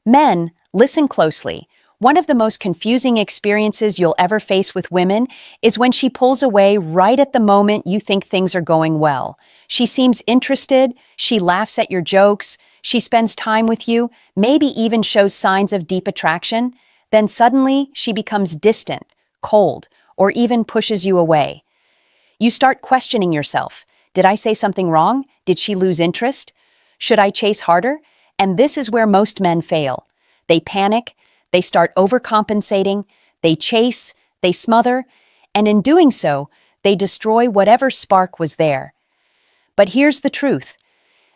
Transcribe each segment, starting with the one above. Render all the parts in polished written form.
Men, listen closely. One of the most confusing experiences you'll ever face with women is when she pulls away right at the moment you think things are going well. She seems interested, she laughs at your jokes, she spends time with you, maybe even shows signs of deep attraction. Then suddenly, she becomes distant, cold, or even pushes you away. You start questioning yourself. Did I say something wrong? Did she lose interest? Should I chase harder? And this is where most men fail. They panic, they start overcompensating, they chase, they smother, and in doing so, they destroy whatever spark was there. But here's the truth.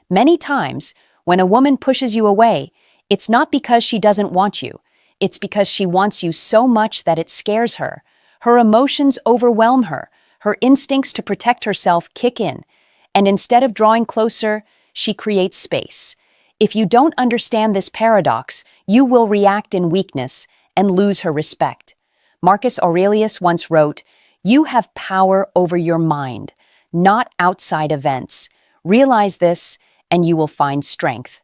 Many times, when a woman pushes you away, it's not because she doesn't want you. It's because she wants you so much that it scares her. Her emotions overwhelm her. Her instincts to protect herself kick in. And instead of drawing closer, she creates space. If you don't understand this paradox, you will react in weakness and lose her respect. Marcus Aurelius once wrote, "You have power over your mind, not outside events. Realize this, and you will find strength."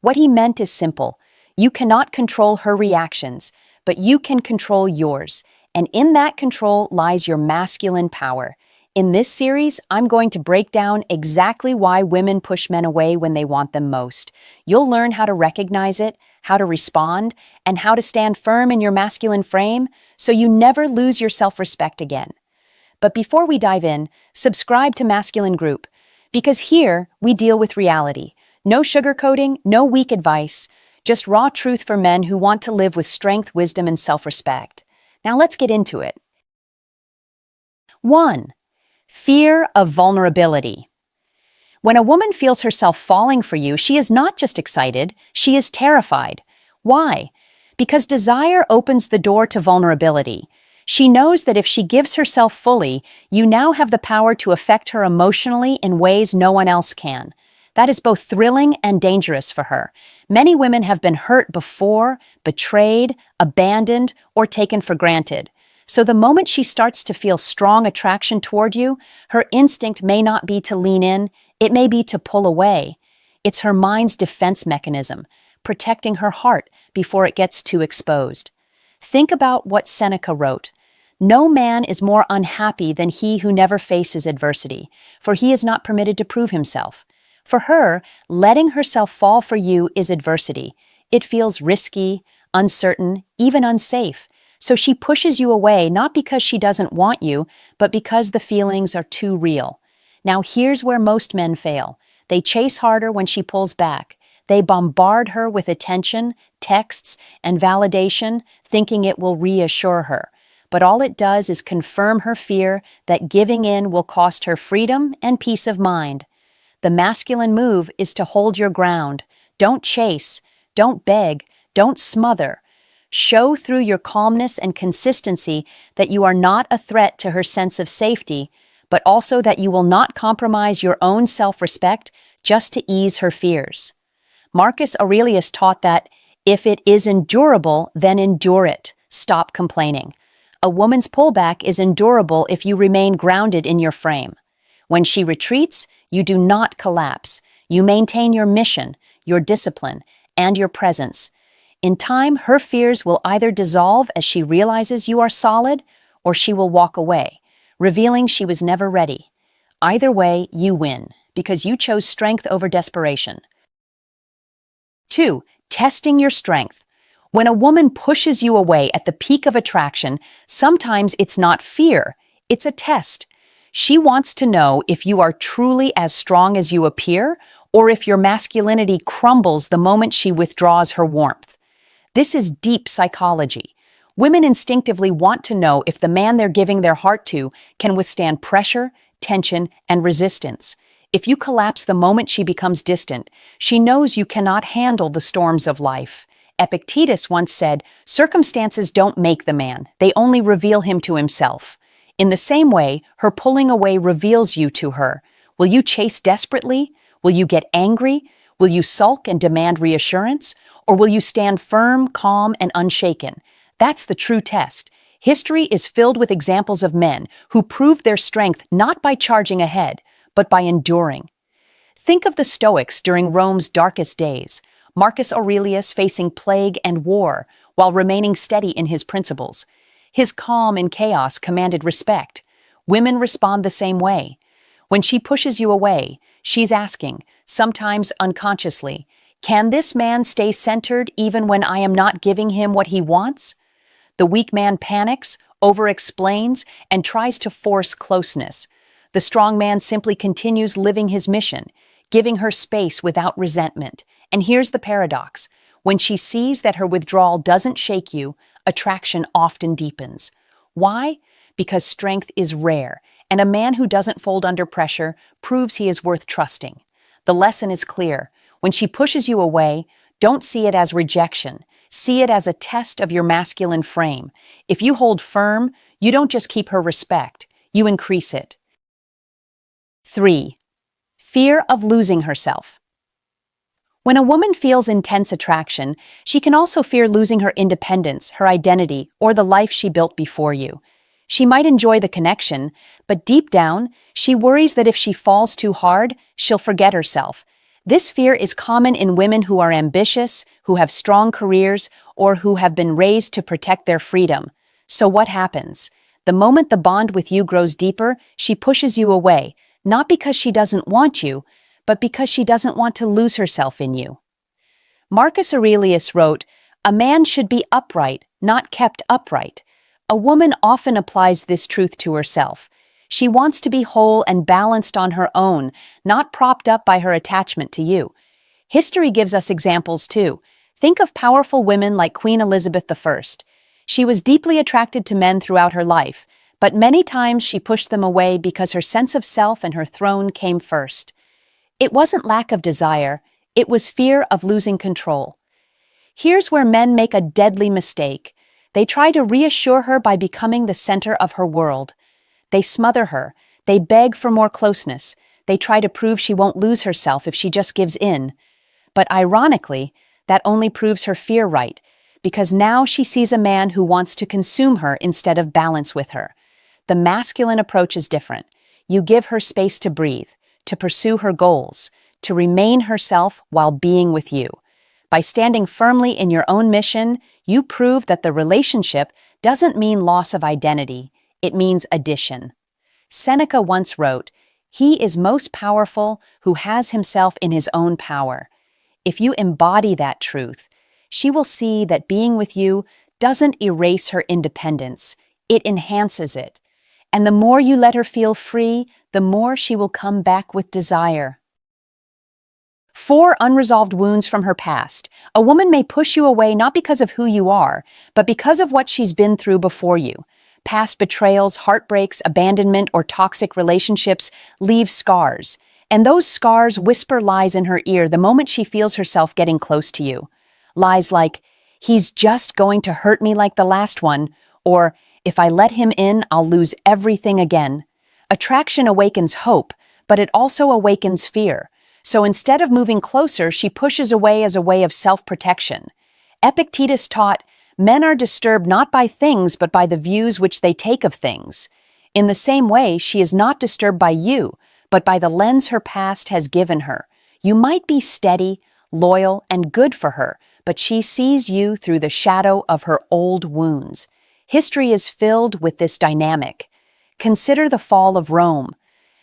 What he meant is simple. You cannot control her reactions, but you can control yours, and in that control lies your masculine power. In this series, I'm going to break down exactly why women push men away when they want them most. You'll learn how to recognize it, how to respond, and how to stand firm in your masculine frame so you never lose your self-respect again. But before we dive in, subscribe to Masculine Group, because here we deal with reality. No sugarcoating, no weak advice, just raw truth for men who want to live with strength, wisdom, and self-respect. Now let's get into it. 1. Fear of vulnerability. When a woman feels herself falling for you, she is not just excited, she is terrified. Why? Because desire opens the door to vulnerability. She knows that if she gives herself fully, you now have the power to affect her emotionally in ways no one else can. That is both thrilling and dangerous for her. Many women have been hurt before, betrayed, abandoned, or taken for granted. So the moment she starts to feel strong attraction toward you, her instinct may not be to lean in, it may be to pull away. It's her mind's defense mechanism, protecting her heart before it gets too exposed. Think about what Seneca wrote. "No man is more unhappy than he who never faces adversity, for he is not permitted to prove himself." For her, letting herself fall for you is adversity. It feels risky, uncertain, even unsafe. So she pushes you away not because she doesn't want you, but because the feelings are too real. Now here's where most men fail. They chase harder when she pulls back. They bombard her with attention, texts, and validation, thinking it will reassure her. But all it does is confirm her fear that giving in will cost her freedom and peace of mind. The masculine move is to hold your ground. Don't chase, don't beg, don't smother. Show through your calmness and consistency that you are not a threat to her sense of safety, but also that you will not compromise your own self-respect just to ease her fears. Marcus Aurelius taught that, if it is endurable, then endure it. Stop complaining. A woman's pullback is endurable if you remain grounded in your frame. When she retreats, you do not collapse. You maintain your mission, your discipline, and your presence. In time, her fears will either dissolve as she realizes you are solid, or she will walk away, revealing she was never ready. Either way, you win, because you chose strength over desperation. 2. Testing your strength. When a woman pushes you away at the peak of attraction, sometimes it's not fear, it's a test. She wants to know if you are truly as strong as you appear, or if your masculinity crumbles the moment she withdraws her warmth. This is deep psychology. Women instinctively want to know if the man they're giving their heart to can withstand pressure, tension, and resistance. If you collapse the moment she becomes distant, she knows you cannot handle the storms of life. Epictetus once said, "Circumstances don't make the man, they only reveal him to himself." In the same way, her pulling away reveals you to her. Will you chase desperately? Will you get angry? Will you sulk and demand reassurance? Or will you stand firm, calm, and unshaken? That's the true test. History is filled with examples of men who proved their strength not by charging ahead, but by enduring. Think of the Stoics during Rome's darkest days. Marcus Aurelius facing plague and war while remaining steady in his principles. His calm in chaos commanded respect. Women respond the same way. When she pushes you away, she's asking, sometimes unconsciously, can this man stay centered even when I am not giving him what he wants? The weak man panics, over-explains, and tries to force closeness. The strong man simply continues living his mission, giving her space without resentment. And here's the paradox. When she sees that her withdrawal doesn't shake you, attraction often deepens. Why? Because strength is rare, and a man who doesn't fold under pressure proves he is worth trusting. The lesson is clear. When she pushes you away, don't see it as rejection. See it as a test of your masculine frame. If you hold firm, you don't just keep her respect, you increase it. 3. Fear of losing herself. When a woman feels intense attraction, she can also fear losing her independence, her identity, or the life she built before you. She might enjoy the connection, but deep down, she worries that if she falls too hard, she'll forget herself. This fear is common in women who are ambitious, who have strong careers, or who have been raised to protect their freedom. So what happens? The moment the bond with you grows deeper, she pushes you away, not because she doesn't want you, but because she doesn't want to lose herself in you. Marcus Aurelius wrote, "A man should be upright, not kept upright." A woman often applies this truth to herself. She wants to be whole and balanced on her own, not propped up by her attachment to you. History gives us examples too. Think of powerful women like Queen Elizabeth I. She was deeply attracted to men throughout her life, but many times she pushed them away because her sense of self and her throne came first. It wasn't lack of desire, it was fear of losing control. Here's where men make a deadly mistake. They try to reassure her by becoming the center of her world. They smother her, they beg for more closeness, they try to prove she won't lose herself if she just gives in. But ironically, that only proves her fear right, because now she sees a man who wants to consume her instead of balance with her. The masculine approach is different. You give her space to breathe, to pursue her goals, to remain herself while being with you. By standing firmly in your own mission, you prove that the relationship doesn't mean loss of identity, it means addition. Seneca once wrote, "He is most powerful who has himself in his own power." If you embody that truth, she will see that being with you doesn't erase her independence, it enhances it. And the more you let her feel free, the more she will come back with desire. 4 unresolved wounds from her past. A woman may push you away not because of who you are, but because of what she's been through before you. Past betrayals, heartbreaks, abandonment, or toxic relationships leave scars. And those scars whisper lies in her ear the moment she feels herself getting close to you. Lies like, "He's just going to hurt me like the last one," or "If I let him in, I'll lose everything again." Attraction awakens hope, but it also awakens fear. So instead of moving closer, she pushes away as a way of self-protection. Epictetus taught, "Men are disturbed not by things, but by the views which they take of things." In the same way, she is not disturbed by you, but by the lens her past has given her. You might be steady, loyal, and good for her, but she sees you through the shadow of her old wounds. History is filled with this dynamic. Consider the fall of Rome.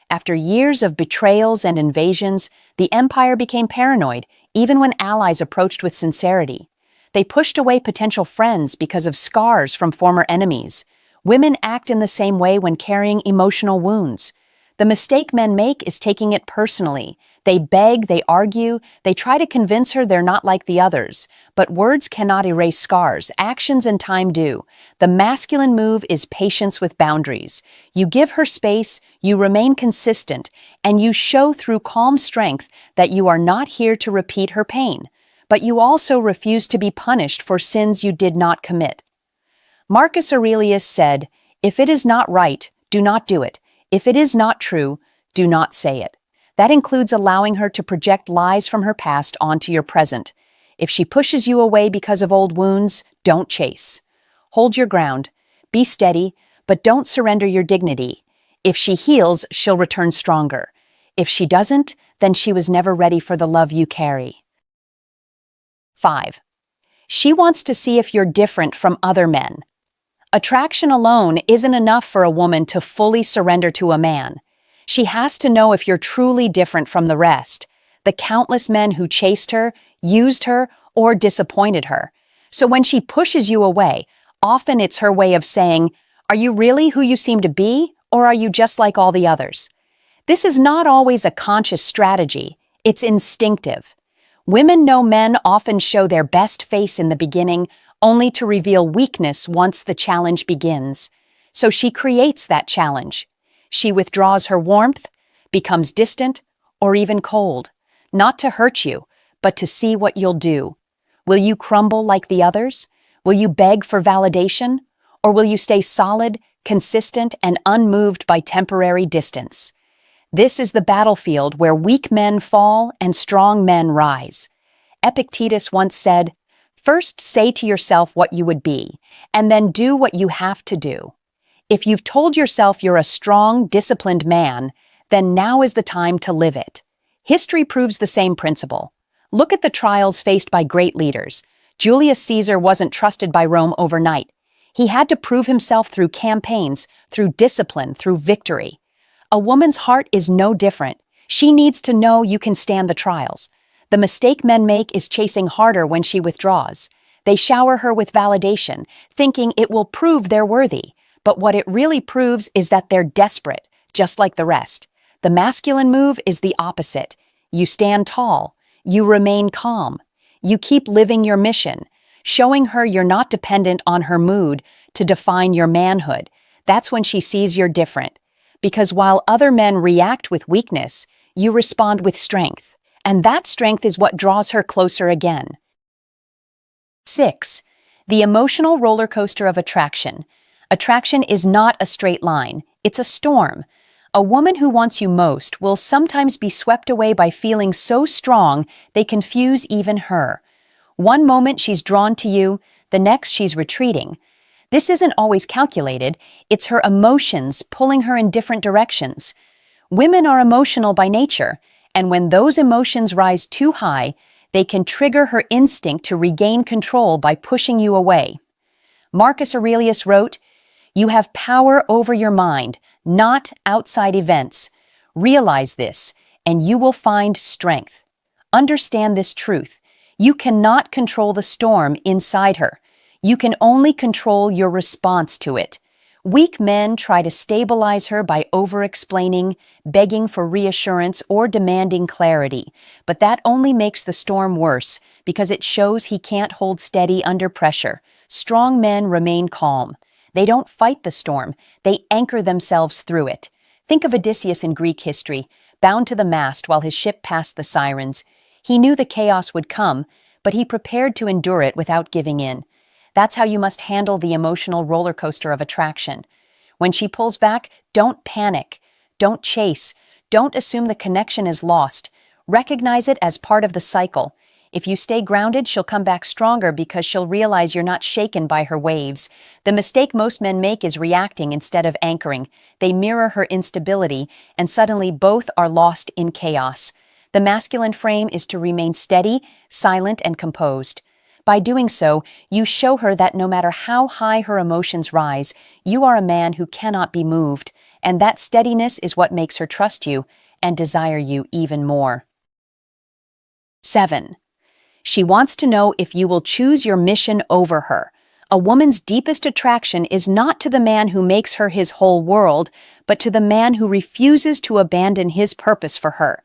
After years of betrayals and invasions, the empire became paranoid, even when allies approached with sincerity. They pushed away potential friends because of scars from former enemies. Women act in the same way when carrying emotional wounds. The mistake men make is taking it personally. They beg, they argue, they try to convince her they're not like the others. But words cannot erase scars, actions and time do. The masculine move is patience with boundaries. You give her space, you remain consistent, and you show through calm strength that you are not here to repeat her pain. But you also refuse to be punished for sins you did not commit. Marcus Aurelius said, "If it is not right, do not do it. If it is not true, do not say it." That includes allowing her to project lies from her past onto your present. If she pushes you away because of old wounds, don't chase. Hold your ground. Be steady, but don't surrender your dignity. If she heals, she'll return stronger. If she doesn't, then she was never ready for the love you carry. 5. She wants to see if you're different from other men. Attraction alone isn't enough for a woman to fully surrender to a man. She has to know if you're truly different from the rest, the countless men who chased her, used her, or disappointed her. So when she pushes you away, often it's her way of saying, "Are you really who you seem to be, or are you just like all the others?" This is not always a conscious strategy, it's instinctive. Women know men often show their best face in the beginning, only to reveal weakness once the challenge begins. So she creates that challenge. She withdraws her warmth, becomes distant, or even cold, not to hurt you, but to see what you'll do. Will you crumble like the others? Will you beg for validation? Or will you stay solid, consistent, and unmoved by temporary distance? This is the battlefield where weak men fall and strong men rise. Epictetus once said, "First say to yourself what you would be, and then do what you have to do." If you've told yourself you're a strong, disciplined man, then now is the time to live it. History proves the same principle. Look at the trials faced by great leaders. Julius Caesar wasn't trusted by Rome overnight. He had to prove himself through campaigns, through discipline, through victory. A woman's heart is no different. She needs to know you can stand the trials. The mistake men make is chasing harder when she withdraws. They shower her with validation, thinking it will prove they're worthy. But what it really proves is that they're desperate, just like the rest. The masculine move is the opposite. You stand tall. You remain calm. You keep living your mission, showing her you're not dependent on her mood to define your manhood. That's when she sees you're different. Because while other men react with weakness, you respond with strength. And that strength is what draws her closer again. 6. The emotional roller coaster of attraction. Attraction is not a straight line, it's a storm. A woman who wants you most will sometimes be swept away by feelings so strong they confuse even her. One moment she's drawn to you, the next she's retreating. This isn't always calculated, it's her emotions pulling her in different directions. Women are emotional by nature, and when those emotions rise too high, they can trigger her instinct to regain control by pushing you away. Marcus Aurelius wrote, "You have power over your mind, not outside events. Realize this, and you will find strength." Understand this truth. You cannot control the storm inside her. You can only control your response to it. Weak men try to stabilize her by over-explaining, begging for reassurance, or demanding clarity. But that only makes the storm worse because it shows he can't hold steady under pressure. Strong men remain calm. They don't fight the storm, they anchor themselves through it. Think of Odysseus in Greek history, bound to the mast while his ship passed the sirens. He knew the chaos would come, but he prepared to endure it without giving in. That's how you must handle the emotional roller coaster of attraction. When she pulls back, don't panic. Don't chase. Don't assume the connection is lost. Recognize it as part of the cycle. If you stay grounded, she'll come back stronger because she'll realize you're not shaken by her waves. The mistake most men make is reacting instead of anchoring. They mirror her instability, and suddenly both are lost in chaos. The masculine frame is to remain steady, silent, and composed. By doing so, you show her that no matter how high her emotions rise, you are a man who cannot be moved, and that steadiness is what makes her trust you and desire you even more. 7. She wants to know if you will choose your mission over her. A woman's deepest attraction is not to the man who makes her his whole world, but to the man who refuses to abandon his purpose for her.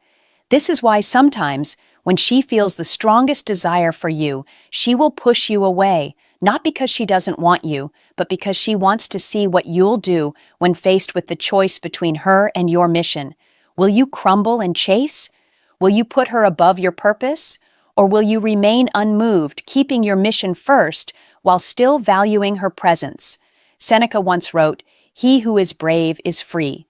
This is why sometimes, when she feels the strongest desire for you, she will push you away, not because she doesn't want you, but because she wants to see what you'll do when faced with the choice between her and your mission. Will you crumble and chase? Will you put her above your purpose? Or will you remain unmoved, keeping your mission first while still valuing her presence? Seneca once wrote, "He who is brave is free."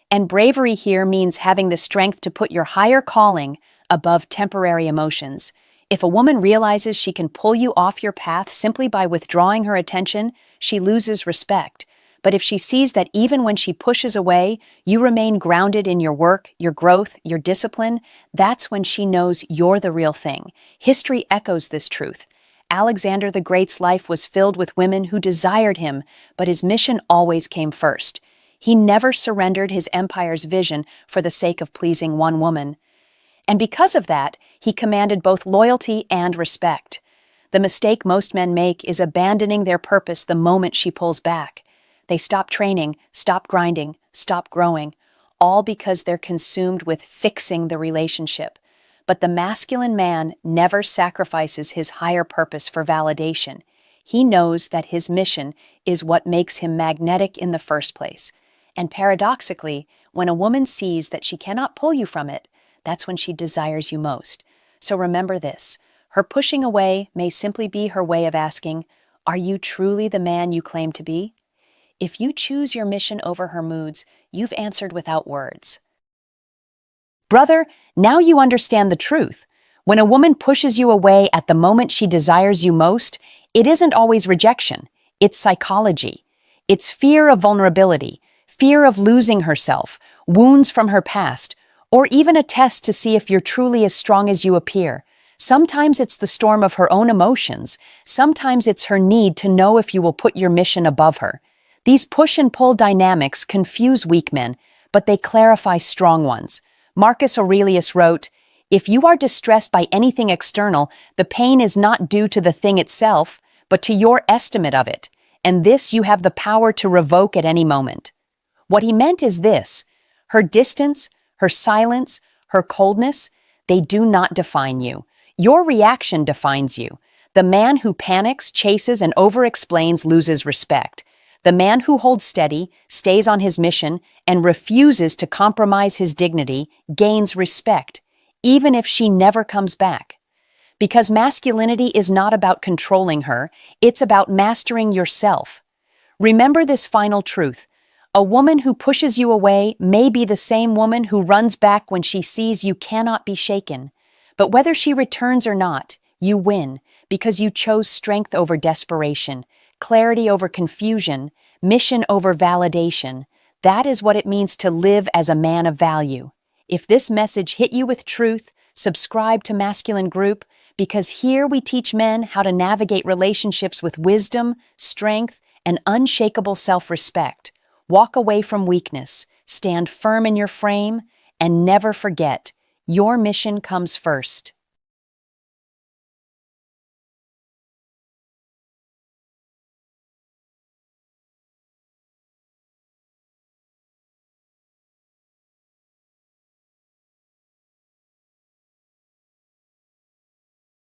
And bravery here means having the strength to put your higher calling above temporary emotions. If a woman realizes she can pull you off your path simply by withdrawing her attention, she loses respect. But if she sees that even when she pushes away, you remain grounded in your work, your growth, your discipline, that's when she knows you're the real thing. History echoes this truth. Alexander the Great's life was filled with women who desired him, but his mission always came first. He never surrendered his empire's vision for the sake of pleasing one woman. And because of that, he commanded both loyalty and respect. The mistake most men make is abandoning their purpose the moment she pulls back. They stop training, stop grinding, stop growing, all because they're consumed with fixing the relationship. But the masculine man never sacrifices his higher purpose for validation. He knows that his mission is what makes him magnetic in the first place. And paradoxically, when a woman sees that she cannot pull you from it, that's when she desires you most. So remember this. Her pushing away may simply be her way of asking, "Are you truly the man you claim to be?" If you choose your mission over her moods, you've answered without words. Brother, now you understand the truth. When a woman pushes you away at the moment she desires you most, it isn't always rejection. It's psychology. It's fear of vulnerability, fear of losing herself, wounds from her past, or even a test to see if you're truly as strong as you appear. Sometimes it's the storm of her own emotions. Sometimes it's her need to know if you will put your mission above her. These push and pull dynamics confuse weak men, but they clarify strong ones. Marcus Aurelius wrote, "If you are distressed by anything external, the pain is not due to the thing itself, but to your estimate of it, and this you have the power to revoke at any moment." What he meant is this: her distance, her silence, her coldness, they do not define you. Your reaction defines you. The man who panics, chases, and over-explains loses respect. The man who holds steady, stays on his mission, and refuses to compromise his dignity gains respect, even if she never comes back. Because masculinity is not about controlling her, it's about mastering yourself. Remember this final truth. A woman who pushes you away may be the same woman who runs back when she sees you cannot be shaken. But whether she returns or not, you win because you chose strength over desperation, clarity over confusion, mission over validation. That is what it means to live as a man of value. If this message hit you with truth, subscribe to Masculine Group, because here we teach men how to navigate relationships with wisdom, strength, and unshakable self-respect. Walk away from weakness, stand firm in your frame, and never forget, your mission comes first.